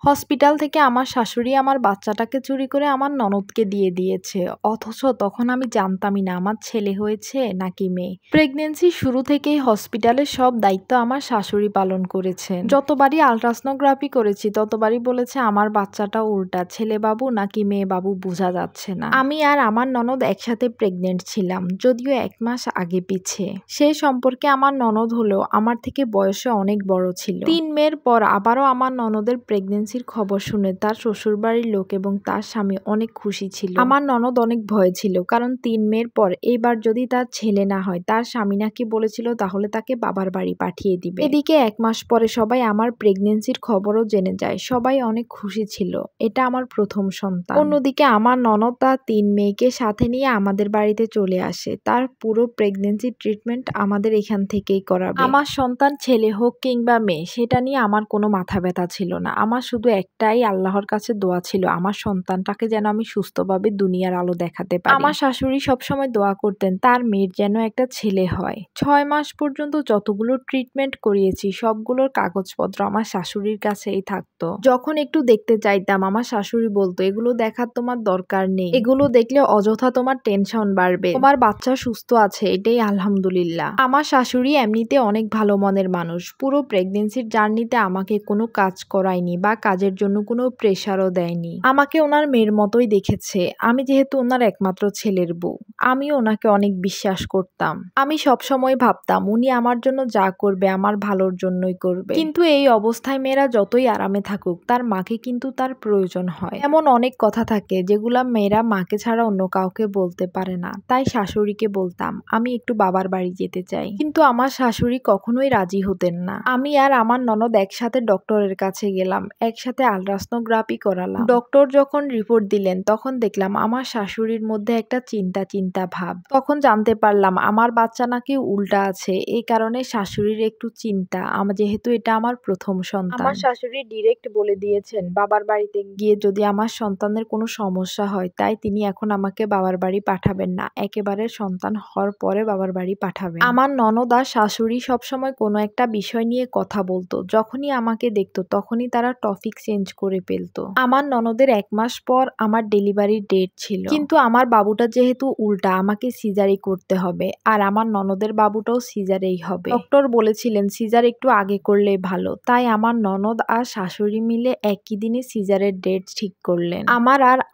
Hospital থেকে আমার শাশুড়ি আমার বাচ্চাটাকে চুরি করে আমার ননদকে দিয়ে দিয়েছে। অথচ তখন আমি জানতামই না আমার ছেলে হয়েছে নাকি মেয়ে। প্রেগনেন্সির শুরু থেকেই হসপিটালের সব দায়িত্ব আমার শাশুড়ি পালন করেছেন। যতবারই আল্ট্রাসনোগ্রাফি করেছি ততবারই বলেছে আমার বাচ্চাটা উল্টা, ছেলে বাবু নাকি মেয়ে বাবু বোঝা যাচ্ছে না। আমি আর আমার ননদ একসাথে প্রেগনেন্ট ছিলাম, যদিও 1 মাস আগে পিছে। সেই সম্পর্কে আমার ননদ হলেও আমার থেকে বয়সে অনেক বড় ছিল। 3 মেয়ের পর আবারও আমার ননদের প্রেগনেন্সির খবর শুনে তার শ্বশুরবাড়ির লোক এবং তার স্বামী অনেক খুশি ছিল। আমার ননদ অনেক ভয় ছিল, কারণ 3 মেয়ের পর এইবার যদি তার ছেলে না হয় তার স্বামী নাকি বলেছিল তাহলে তাকে বাবার বাড়ি পাঠিয়ে দিবে। এদিকে 1 মাস পরে সবাই আমার প্রেগনেন্সির খবরও জেনে যায়। সবাই অনেক খুশি ছিল, এটা আমার প্রথম সন্তান। অন্যদিকে আমার ননদ তার 3 মেয়েকে সাথে নিয়ে আমাদের বাড়িতে চলে আসে। তার পুরো প্রেগনেন্সি ট্রিটমেন্ট আমাদের এখান থেকেই করাবে। আমার সন্তান ছেলে হোক কিংবা মেয়ে সেটা নিয়ে আমার কোনো মাথা ব্যথা ছিল না। আমার শুধু একটাই আল্লাহর কাছে দোয়া ছিল, আমার সন্তানটাকে যেন আমি সুস্থভাবে দুনিয়ার আলো দেখাতে পারি। আমার শাশুড়ি সবসময় দোয়া করতেন তার মেয়ের যেন একটা ছেলে হয়। 6 মাস পর্যন্ত যতগুলো ট্রিটমেন্ট করিয়েছি সবগুলোর কাগজপত্র আমার শাশুড়ির কাছেই থাকতো। যখন একটু দেখতে চাইতাম আমার শাশুড়ি বলতো এগুলো দেখার তোমার দরকার নেই, এগুলো দেখলে অযথা তোমার টেনশন বাড়বে, তোমার বাচ্চা সুস্থ আছে এটাই আলহামদুলিল্লাহ। আমার শাশুড়ি এমনিতে অনেক ভালো মনের মানুষ। পুরো প্রেগনেন্সির জার্নিতে আমাকে কোনো কাজ করায়নি বা কাজের জন্য কোনো প্রেশারও দেয়নি। আমাকে ওনার মেয়ের মতোই দেখেছে। আমি যেহেতু ওনার একমাত্র ছেলের বউ, আমিও ওনাকে অনেক বিশ্বাস করতাম। আমি সবসময় ভাবতাম উনি আমার জন্য যা করবে আমার ভালোর জন্যই করবে। কিন্তু এই অবস্থায় মেয়েরা যতই আরামে থাকুক তার মাকে কিন্তু তার প্রয়োজন হয়। এমন অনেক কথা থাকে যেগুলা মেয়েরা মাকে ছাড়া অন্য কাউকে বলতে পারে না। তাই শাশুড়িকে বলতাম আমি একটু বাবার বাড়ি যেতে চাই, কিন্তু আমার শাশুড়ি কখনোই রাজি হতেন না। আমি আর আমার ননদ একসাথে ডক্টরের কাছে গেলাম, একসাথে আল্ট্রাসনোগ্রাফি করালাম। ডক্টর যখন রিপোর্ট দিলেন তখন দেখলাম আমার শাশুড়ির মধ্যে একটা চিন্তা চিন্তা ভাব। তখন জানতে পারলাম আমার বাচ্চা নাকি উল্টা আছে। এই কারণে শাশুড়ির একটু চিন্তা, যেহেতু এটা আমার প্রথম সন্তান। আমার শাশুড়ি ডিরেক্ট বলে দিয়েছেন বাবার বাড়িতে গিয়ে যদি আমার সন্তানের কোনো সমস্যা হয় তাই তিনি এখন আমাকে বাবার বাড়ি পাঠাবেন না, একেবারে সন্তান হওয়ার পরে বাবার বাড়ি পাঠাবেন। আমার ননদ আর শাশুড়ি সবসময় কোনো একটা বিষয় নিয়ে কথা বলতো, যখনই আমাকে দেখতো তখনই তারা টপিক চেঞ্জ করে ফেলতো। আমার ননদের 1 মাস পর আমার ডেলিভারির ডেট ছিল, কিন্তু আমার বাবুটা যেহেতু উল্টা আমাকে সিজারই করতে হবে, আর আমার ননদের বাবুটাও সিজারেই হবে। ডক্টর বলেছিলেন সিজার একটু আগে করলেই ভালো, তাই আমার ননদ আর শাশুড়ি মিলে একই দিনে সিজারের ডেট ঠিক করলেন।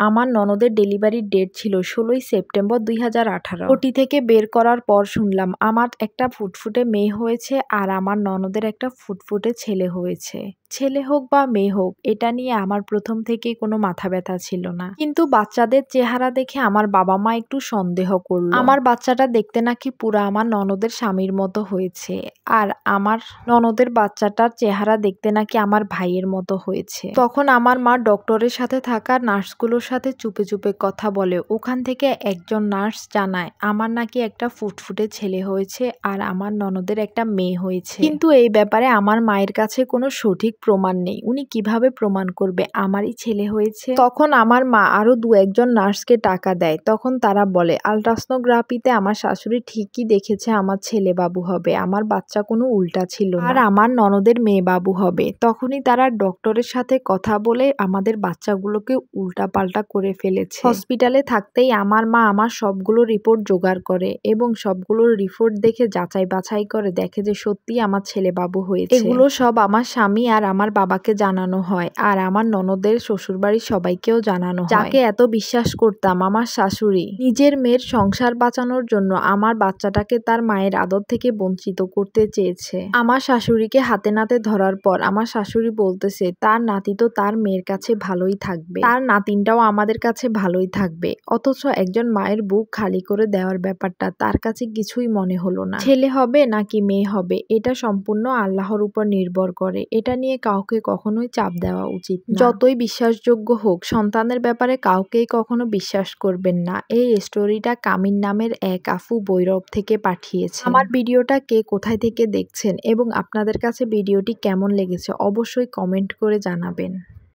আমার ননদের ডেলিভারির ডেট ছিল 16 সেপ্টেম্বর 2018। ওটি থেকে বের করার পর শুনলাম আমার একটা ফুটফুটে মেয়ে হয়েছে আর আমার ননদের একটা ফুটফুটে ছেলে হয়েছে। ছেলে হোক বা মেয়ে হোক এটা নিয়ে আমার প্রথম থেকেই কোনো মাথা ব্যথা ছিল না, কিন্তু বাচ্চাদের চেহারা দেখে আমার বাবা মা একটু সন্দেহ করলো। আমার বাচ্চাটা দেখতে নাকি পুরা আমার ননদের স্বামীর মতো হয়েছে, আর আমার ননদের বাচ্চাটার চেহারা দেখতে নাকি আমার ভাইয়ের মতো হয়েছে। তখন আমার মা ডক্টরের সাথে থাকা নার্সগুলোর সাথে চুপে চুপে কথা বলে। ওখান থেকে একজন নার্স জানায় আমার নাকি একটা ফুটফুটে ছেলে হয়েছে আর আমার ননদের একটা মেয়ে হয়েছে। কিন্তু এই ব্যাপারে আমার মায়ের কাছে কোনো সঠিক প্রমাণ নেই। উনি কিভাবে প্রমাণ করবে আমারই ছেলে হয়েছে? তখন আমার মা আরো 2-1 নার্সকে টাকা দেয়। তখন তারা বলে আল্ট্রাসনোগ্রাফিতে আমার শাশুড়ি ঠিকই দেখেছে আমার ছেলে বাবু হবে, আমার বাচ্চা কোনো উল্টা ছিল না, আর আমার ননদের মেয়ে বাবু হবে। তখনই তারা ডক্টরের সাথে কথা বলে আমাদের বাচ্চাগুলোকে উল্টা পাল্টা করে ফেলেছে। হসপিটালে থাকতেই আমার মা আমার সবগুলো রিপোর্ট জোগাড় করে এবং সবগুলোর রিপোর্ট দেখে যাচাই বাছাই করে দেখে যে সত্যি আমার ছেলে বাবু হয়েছে। এগুলো সব আমার স্বামী আর আমার বাবাকে জানানো হয়, আর আমার ননদের শ্বশুরবাড়ির সবাইকেও জানানো হয়। যাকে এত বিশ্বাস করতাম আমার শাশুড়ি নিজের মেয়ের সংসার বাঁচানোর জন্য আমার বাচ্চাটাকে তার মায়ের আদর থেকে বঞ্চিত করতে চেয়েছে। আমার শাশুড়িকে হাতে নাতে ধরার পর আমার শাশুড়ি বলতেছে তার নাতি তো তার মেয়ের কাছে ভালোই থাকবে, তার নাতিনটাও আমাদের কাছে ভালোই থাকবে। অথচ একজন মায়ের বুক খালি করে দেওয়ার ব্যাপারটা তার কাছে কিছুই মনে হলো না। ছেলে হবে নাকি মেয়ে হবে এটা সম্পূর্ণ আল্লাহর উপর নির্ভর করে, এটা নিয়ে কাউকে কখনোই চাপ দেওয়া উচিত না। যতই বিশ্বাসযোগ্য হোক সন্তানের ব্যাপারে কাউকেই কখনো বিশ্বাস করবেন না। এই স্টোরিটা কামিন নামের এক আফু বৈরব থেকে পাঠিয়েছে। আমার ভিডিওটা কে কোথায় থেকে দেখছেন এবং আপনাদের কাছে ভিডিওটি কেমন লেগেছে অবশ্যই কমেন্ট করে জানাবেন।